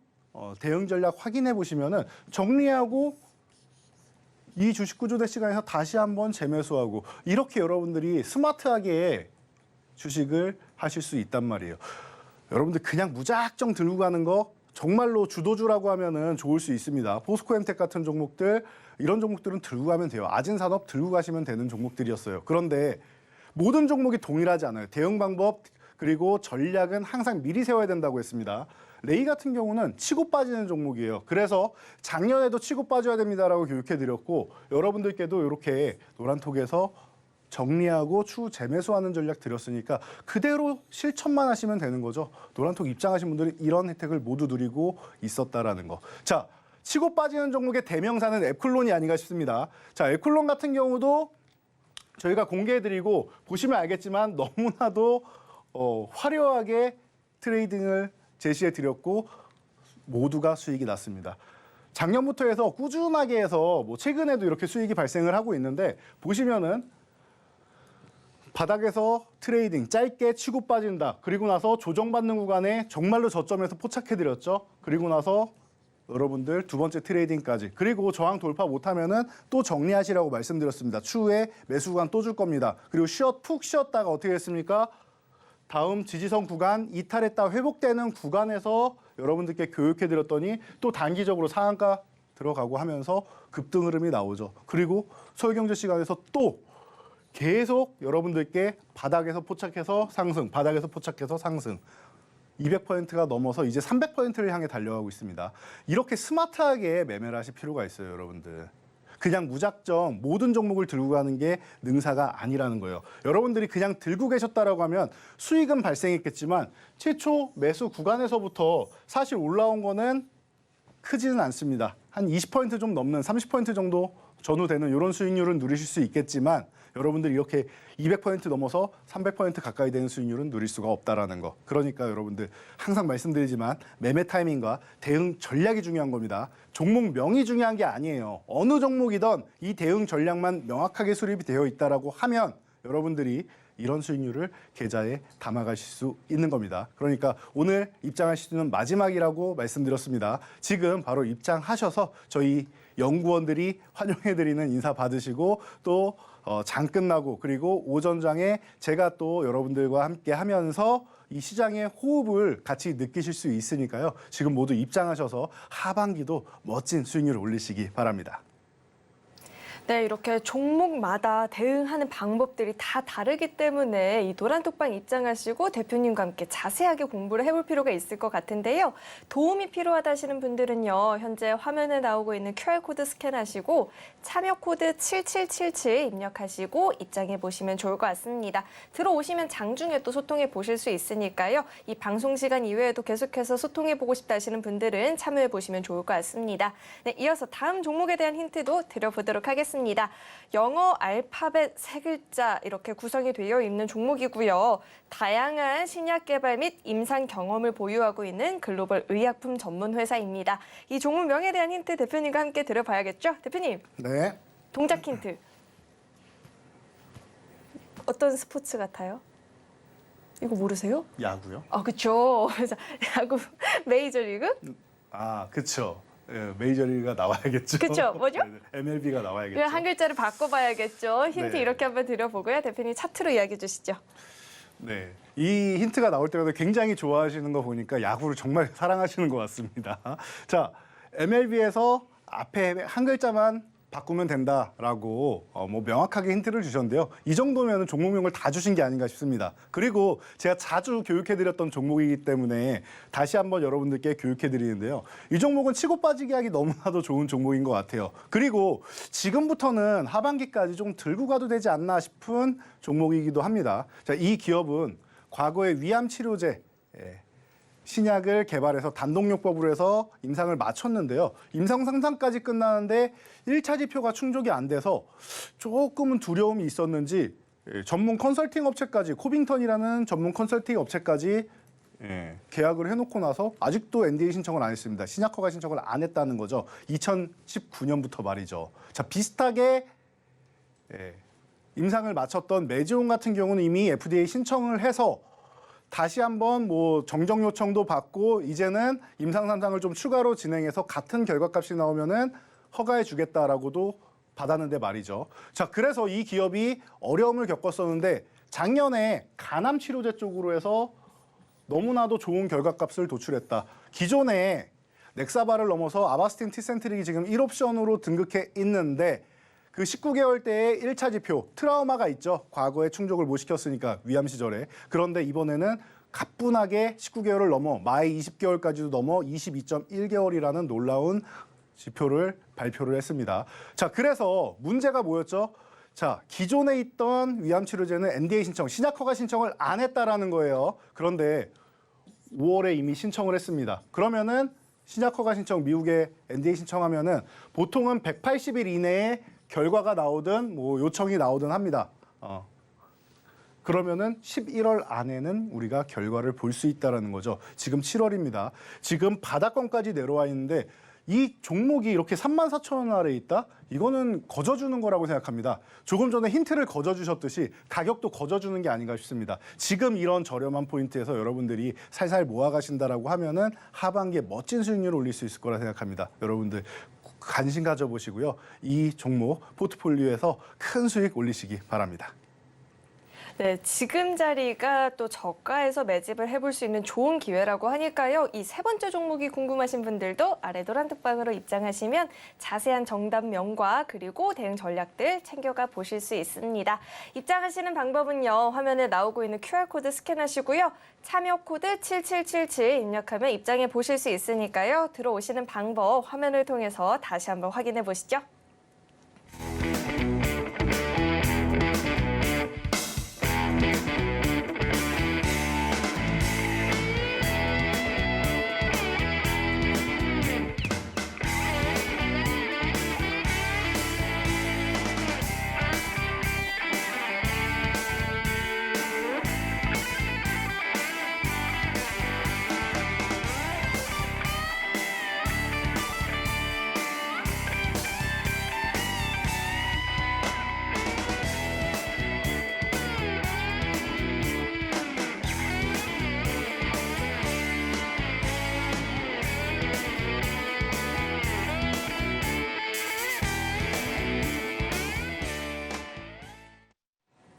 대응 전략 확인해 보시면은 정리하고 이 주식 구조대 시간에서 다시 한번 재매수하고 이렇게 여러분들이 스마트하게 주식을 하실 수 있단 말이에요. 여러분들 그냥 무작정 들고 가는 거 정말로 주도주라고 하면은 좋을 수 있습니다. 포스코엠텍 같은 종목들 이런 종목들은 들고 가면 돼요. 아진산업 들고 가시면 되는 종목들이었어요. 그런데 모든 종목이 동일하지 않아요. 대응 방법 그리고 전략은 항상 미리 세워야 된다고 했습니다. 레이 같은 경우는 치고 빠지는 종목이에요. 그래서 작년에도 치고 빠져야 됩니다라고 교육해드렸고 여러분들께도 이렇게 노란톡에서 정리하고 추후 재매수하는 전략 드렸으니까 그대로 실천만 하시면 되는 거죠. 노란톡 입장하신 분들이 이런 혜택을 모두 누리고 있었다라는 거. 자, 치고 빠지는 종목의 대명사는 앱클론이 아닌가 싶습니다. 자, 앱클론 같은 경우도 저희가 공개해드리고 보시면 알겠지만 너무나도 화려하게 트레이딩을 제시해드렸고 모두가 수익이 났습니다. 작년부터 해서 꾸준하게 해서 최근에도 이렇게 수익이 발생을 하고 있는데 보시면은 바닥에서 트레이딩 짧게 치고 빠진다. 그리고 나서 조정받는 구간에 정말로 저점에서 포착해드렸죠. 그리고 나서 여러분들 두 번째 트레이딩까지. 그리고 저항 돌파 못하면은 또 정리하시라고 말씀드렸습니다. 추후에 매수 구간 또 줄 겁니다. 그리고 푹 쉬었다가 어떻게 했습니까? 다음 지지선 구간 이탈했다 회복되는 구간에서 여러분들께 교육해드렸더니 또 단기적으로 상한가 들어가고 하면서 급등 흐름이 나오죠. 그리고 서울경제 시간에서 또 계속 여러분들께 바닥에서 포착해서 상승, 바닥에서 포착해서 상승. 200%가 넘어서 이제 300%를 향해 달려가고 있습니다. 이렇게 스마트하게 매매를 하실 필요가 있어요, 여러분들. 그냥 무작정 모든 종목을 들고 가는 게 능사가 아니라는 거예요. 여러분들이 그냥 들고 계셨다라고 하면 수익은 발생했겠지만 최초 매수 구간에서부터 사실 올라온 거는 크지는 않습니다. 한 20% 좀 넘는 30% 정도 전후되는 이런 수익률은 누리실 수 있겠지만 여러분들이 이렇게 200% 넘어서 300% 가까이 되는 수익률은 누릴 수가 없다라는 거. 그러니까 여러분들 항상 말씀드리지만 매매 타이밍과 대응 전략이 중요한 겁니다. 종목명이 중요한 게 아니에요. 어느 종목이든 이 대응 전략만 명확하게 수립이 되어 있다라고 하면 여러분들이 이런 수익률을 계좌에 담아가실 수 있는 겁니다. 그러니까 오늘 입장할 시즌은 마지막이라고 말씀드렸습니다. 지금 바로 입장하셔서 저희 연구원들이 환영해드리는 인사 받으시고 또 장 끝나고 그리고 오전장에 제가 또 여러분들과 함께 하면서 이 시장의 호흡을 같이 느끼실 수 있으니까요. 지금 모두 입장하셔서 하반기도 멋진 수익률을 올리시기 바랍니다. 네, 이렇게 종목마다 대응하는 방법들이 다 다르기 때문에 이 노란톡방 입장하시고 대표님과 함께 자세하게 공부를 해볼 필요가 있을 것 같은데요. 도움이 필요하다 하시는 분들은요. 현재 화면에 나오고 있는 QR코드 스캔하시고 참여 코드 7777 입력하시고 입장해 보시면 좋을 것 같습니다. 들어오시면 장중에 또 소통해 보실 수 있으니까요. 이 방송 시간 이외에도 계속해서 소통해 보고 싶다 하시는 분들은 참여해 보시면 좋을 것 같습니다. 네, 이어서 다음 종목에 대한 힌트도 드려보도록 하겠습니다. 영어 알파벳 3글자 이렇게 구성이 되어 있는 종목이고요. 다양한 신약 개발 및 임상 경험을 보유하고 있는 글로벌 의약품 전문 회사입니다. 이 종목명에 대한 힌트 대표님과 함께 드려봐야겠죠? 대표님, 네. 동작 힌트. 어떤 스포츠 같아요? 이거 모르세요? 야구요? 아, 그렇죠. 야구 메이저리그? 아, 그렇죠. 예, 메이저리그가 나와야겠죠. 그쵸, 뭐죠? MLB가 나와야겠죠. 이거 한 글자를 바꿔봐야겠죠. 힌트 네. 이렇게 한번 드려보고요. 대표님 차트로 이야기해 주시죠. 네, 이 힌트가 나올 때마다 굉장히 좋아하시는 거 보니까 야구를 정말 사랑하시는 것 같습니다. 자, MLB에서 앞에 한 글자만 바꾸면 된다라고 뭐 명확하게 힌트를 주셨는데요. 이 정도면 종목명을 다 주신 게 아닌가 싶습니다. 그리고 제가 자주 교육해드렸던 종목이기 때문에 다시 한번 여러분들께 교육해드리는데요. 이 종목은 치고 빠지기 하기 너무나도 좋은 종목인 것 같아요. 그리고 지금부터는 하반기까지 좀 들고 가도 되지 않나 싶은 종목이기도 합니다. 자, 이 기업은 과거에 위암 치료제 신약을 개발해서 단독요법으로 해서 임상을 마쳤는데요. 임상 상상까지 끝나는데 1차 지표가 충족이 안 돼서 조금은 두려움이 있었는지 전문 컨설팅 업체까지 코빙턴이라는 전문 컨설팅 업체까지 계약을 해놓고 나서 아직도 NDA 신청을 안 했습니다. 신약 허가 신청을 안 했다는 거죠. 2019년부터 말이죠. 자, 비슷하게 임상을 마쳤던 메지온 같은 경우는 이미 FDA 신청을 해서 다시 한번 뭐 정정 요청도 받고 이제는 임상 3상을 좀 추가로 진행해서 같은 결과값이 나오면은 허가해 주겠다라고도 받았는데 말이죠. 자, 그래서 이 기업이 어려움을 겪었었는데 작년에 간암 치료제 쪽으로 해서 너무나도 좋은 결과값을 도출했다. 기존에 넥사바를 넘어서 아바스틴 티센트릭이 지금 1옵션으로 등극해 있는데 그 19개월 때의 1차 지표 트라우마가 있죠. 과거에 충족을 못 시켰으니까 위암 시절에. 그런데 이번에는 가뿐하게 19개월을 넘어 마이 20개월까지도 넘어 22.1개월이라는 놀라운 지표를 발표를 했습니다. 자, 그래서 문제가 뭐였죠? 자, 기존에 있던 위암 치료제는 NDA 신청, 신약 허가 신청을 안 했다라는 거예요. 그런데 5월에 이미 신청을 했습니다. 그러면은 신약 허가 신청 미국에 NDA 신청하면은 보통은 180일 이내에 결과가 나오든 뭐 요청이 나오든 합니다. 그러면은 11월 안에는 우리가 결과를 볼 수 있다라는 거죠. 지금 7월입니다. 지금 바닥권까지 내려와 있는데 이 종목이 이렇게 34,000원 아래에 있다? 이거는 거저주는 거라고 생각합니다. 조금 전에 힌트를 거저주셨듯이 가격도 거저주는 게 아닌가 싶습니다. 지금 이런 저렴한 포인트에서 여러분들이 살살 모아가신다라고 하면은 하반기에 멋진 수익률을 올릴 수 있을 거라 생각합니다. 여러분들 관심 가져보시고요. 이 종목 포트폴리오에서 큰 수익 올리시기 바랍니다. 네, 지금 자리가 또 저가에서 매집을 해볼 수 있는 좋은 기회라고 하니까요. 이 세 번째 종목이 궁금하신 분들도 아래 노란 톡방으로 입장하시면 자세한 정답명과 그리고 대응 전략들 챙겨가 보실 수 있습니다. 입장하시는 방법은요. 화면에 나오고 있는 QR코드 스캔하시고요. 참여 코드 7777 입력하면 입장해 보실 수 있으니까요. 들어오시는 방법 화면을 통해서 다시 한번 확인해 보시죠.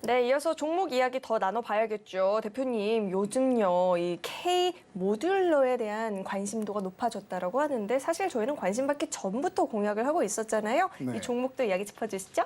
네, 이어서 종목 이야기 더 나눠봐야겠죠. 대표님, 요즘요, 이 K 모듈러에 대한 관심도가 높아졌다라고 하는데 사실 저희는 관심 받기 전부터 공약을 하고 있었잖아요. 네. 이 종목도 이야기 짚어주시죠.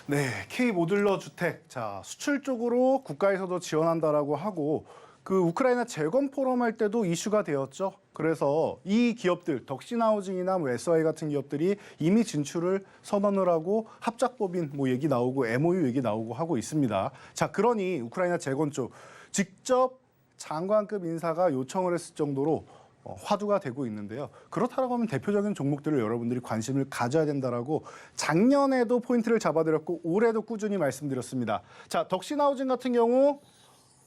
네, K 모듈러 주택. 자, 수출 쪽으로 국가에서도 지원한다라고 하고 그 우크라이나 재건 포럼 할 때도 이슈가 되었죠. 그래서 이 기업들, 덕신하우징이나 뭐 SY 같은 기업들이 이미 진출을 선언을 하고 합작법인 뭐 얘기 나오고 MOU 얘기 나오고 하고 있습니다. 자, 그러니 우크라이나 재건 쪽 직접 장관급 인사가 요청을 했을 정도로 화두가 되고 있는데요. 그렇다고 하면 대표적인 종목들을 여러분들이 관심을 가져야 된다라고 작년에도 포인트를 잡아드렸고 올해도 꾸준히 말씀드렸습니다. 자, 덕신하우징 같은 경우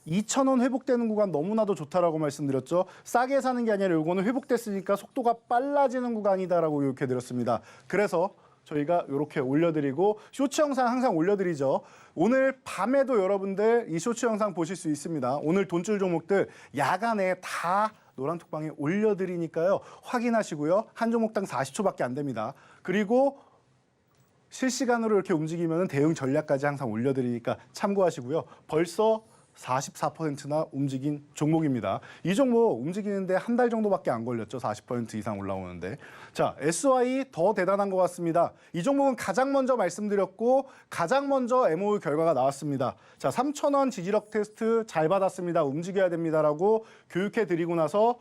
2,000원 회복되는 구간 너무나도 좋다라고 말씀드렸죠. 싸게 사는 게 아니라 요거는 회복됐으니까 속도가 빨라지는 구간이다라고 이렇게 드렸습니다. 그래서 저희가 이렇게 올려드리고 쇼츠 영상 항상 올려드리죠. 오늘 밤에도 여러분들 이 쇼츠 영상 보실 수 있습니다. 오늘 돈줄 종목들 야간에 다 노란톡방에 올려드리니까요. 확인하시고요. 한 종목당 40초밖에 안 됩니다. 그리고 실시간으로 이렇게 움직이면 대응 전략까지 항상 올려드리니까 참고하시고요. 벌써 44%나 움직인 종목입니다. 이 종목 움직이는데 한 달 정도밖에 안 걸렸죠. 40% 이상 올라오는데. 자, SY 더 대단한 것 같습니다. 이 종목은 가장 먼저 말씀드렸고 가장 먼저 MOU 결과가 나왔습니다. 자, 3,000원 지지력 테스트 잘 받았습니다. 움직여야 됩니다라고 교육해드리고 나서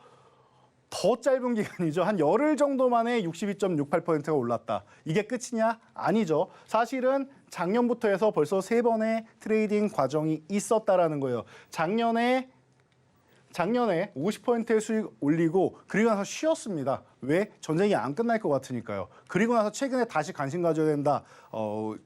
더 짧은 기간이죠. 한 열흘 정도 만에 62.68%가 올랐다. 이게 끝이냐? 아니죠. 사실은 작년부터 해서 벌써 3번의 트레이딩 과정이 있었다라는 거예요. 작년에 50%의 수익 올리고 그리고 나서 쉬었습니다. 왜? 전쟁이 안 끝날 것 같으니까요. 그리고 나서 최근에 다시 관심 가져야 된다.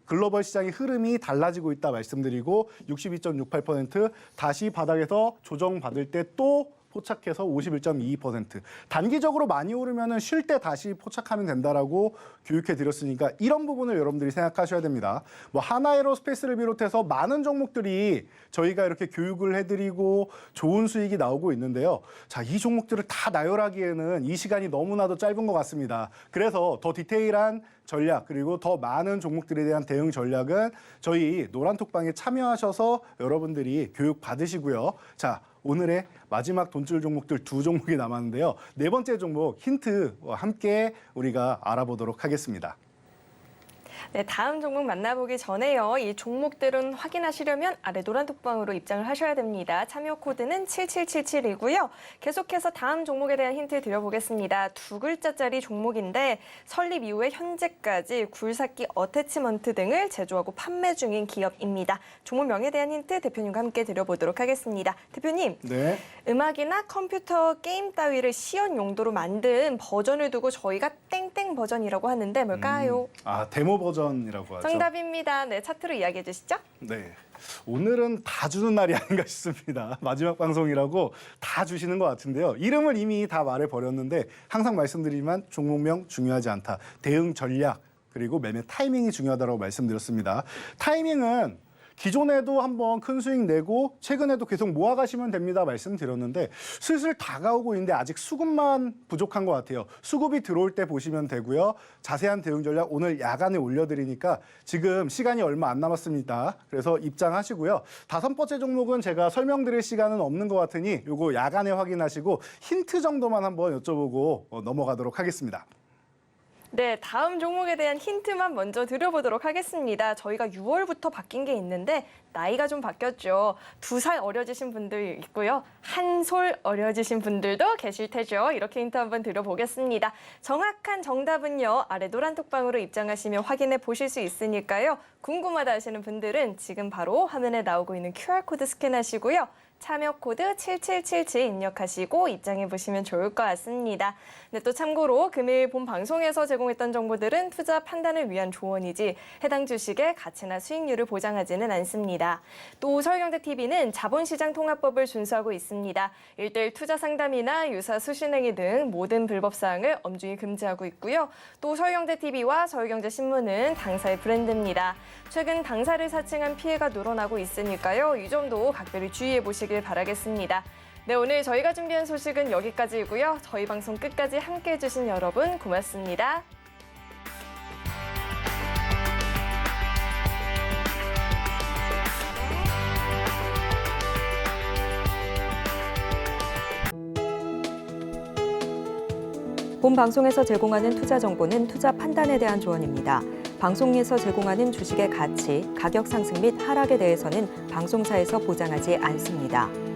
글로벌 시장의 흐름이 달라지고 있다 말씀드리고 62.68% 다시 바닥에서 조정받을 때 또 포착해서 51.22%. 단기적으로 많이 오르면은 쉴 때 다시 포착하면 된다라고 교육해 드렸으니까 이런 부분을 여러분들이 생각하셔야 됩니다. 뭐 하나에로스페이스를 비롯해서 많은 종목들이 저희가 이렇게 교육을 해드리고 좋은 수익이 나오고 있는데요. 자, 이 종목들을 다 나열하기에는 이 시간이 너무나도 짧은 것 같습니다. 그래서 더 디테일한 전략 그리고 더 많은 종목들에 대한 대응 전략은 저희 노란톡방에 참여하셔서 여러분들이 교육 받으시고요. 자, 오늘의 마지막 돈줄 종목들 2종목이 남았는데요. 네 번째 종목 힌트와 함께 우리가 알아보도록 하겠습니다. 네, 다음 종목 만나보기 전에요. 이 종목들은 확인하시려면 아래 노란톡방으로 입장을 하셔야 됩니다. 참여 코드는 7777이고요. 계속해서 다음 종목에 대한 힌트 드려보겠습니다. 2글자짜리 종목인데 설립 이후에 현재까지 굴삭기 어태치먼트 등을 제조하고 판매 중인 기업입니다. 종목명에 대한 힌트 대표님과 함께 드려보도록 하겠습니다. 대표님, 네. 음악이나 컴퓨터 게임 따위를 시연 용도로 만든 버전을 두고 저희가 땡땡 버전이라고 하는데 뭘까요? 데모 버전이라고 하죠. 정답입니다. 네, 차트로 이야기해 주시죠. 네. 오늘은 다 주는 날이 아닌가 싶습니다. 마지막 방송이라고 다 주시는 것 같은데요. 이름을 이미 다 말해버렸는데 항상 말씀드리지만 종목명 중요하지 않다. 대응 전략 그리고 매매 타이밍이 중요하다고 말씀드렸습니다. 타이밍은 기존에도 한번 큰 수익 내고 최근에도 계속 모아가시면 됩니다 말씀드렸는데 슬슬 다가오고 있는데 아직 수급만 부족한 것 같아요. 수급이 들어올 때 보시면 되고요. 자세한 대응 전략 오늘 야간에 올려드리니까 지금 시간이 얼마 안 남았습니다. 그래서 입장하시고요. 5번째 종목은 제가 설명드릴 시간은 없는 것 같으니 요거 야간에 확인하시고 힌트 정도만 한번 여쭤보고 넘어가도록 하겠습니다. 네, 다음 종목에 대한 힌트만 먼저 드려보도록 하겠습니다. 저희가 6월부터 바뀐 게 있는데 나이가 좀 바뀌었죠. 2살 어려지신 분들 있고요. 1솔 어려지신 분들도 계실 테죠. 이렇게 힌트 한번 드려보겠습니다. 정확한 정답은요. 아래 노란톡방으로 입장하시면 확인해 보실 수 있으니까요. 궁금하다 하시는 분들은 지금 바로 화면에 나오고 있는 QR코드 스캔하시고요. 참여 코드 7777 입력하시고 입장해 보시면 좋을 것 같습니다. 네, 또 참고로 금일 본 방송에서 제공했던 정보들은 투자 판단을 위한 조언이지 해당 주식의 가치나 수익률을 보장하지는 않습니다. 또 서울경제TV는 자본시장 통합법을 준수하고 있습니다. 1:1 투자 상담이나 유사 수신행위 등 모든 불법 사항을 엄중히 금지하고 있고요. 또 서울경제TV와 서울경제신문은 당사의 브랜드입니다. 최근 당사를 사칭한 피해가 늘어나고 있으니까요. 이 점도 각별히 주의해 보시길 바라겠습니다. 네, 오늘 저희가 준비한 소식은 여기까지이고요. 저희 방송 끝까지 함께해 주신 여러분 고맙습니다. 본 방송에서 제공하는 투자 정보는 투자 판단에 대한 조언입니다. 방송에서 제공하는 주식의 가치, 가격 상승 및 하락에 대해서는 방송사에서 보장하지 않습니다.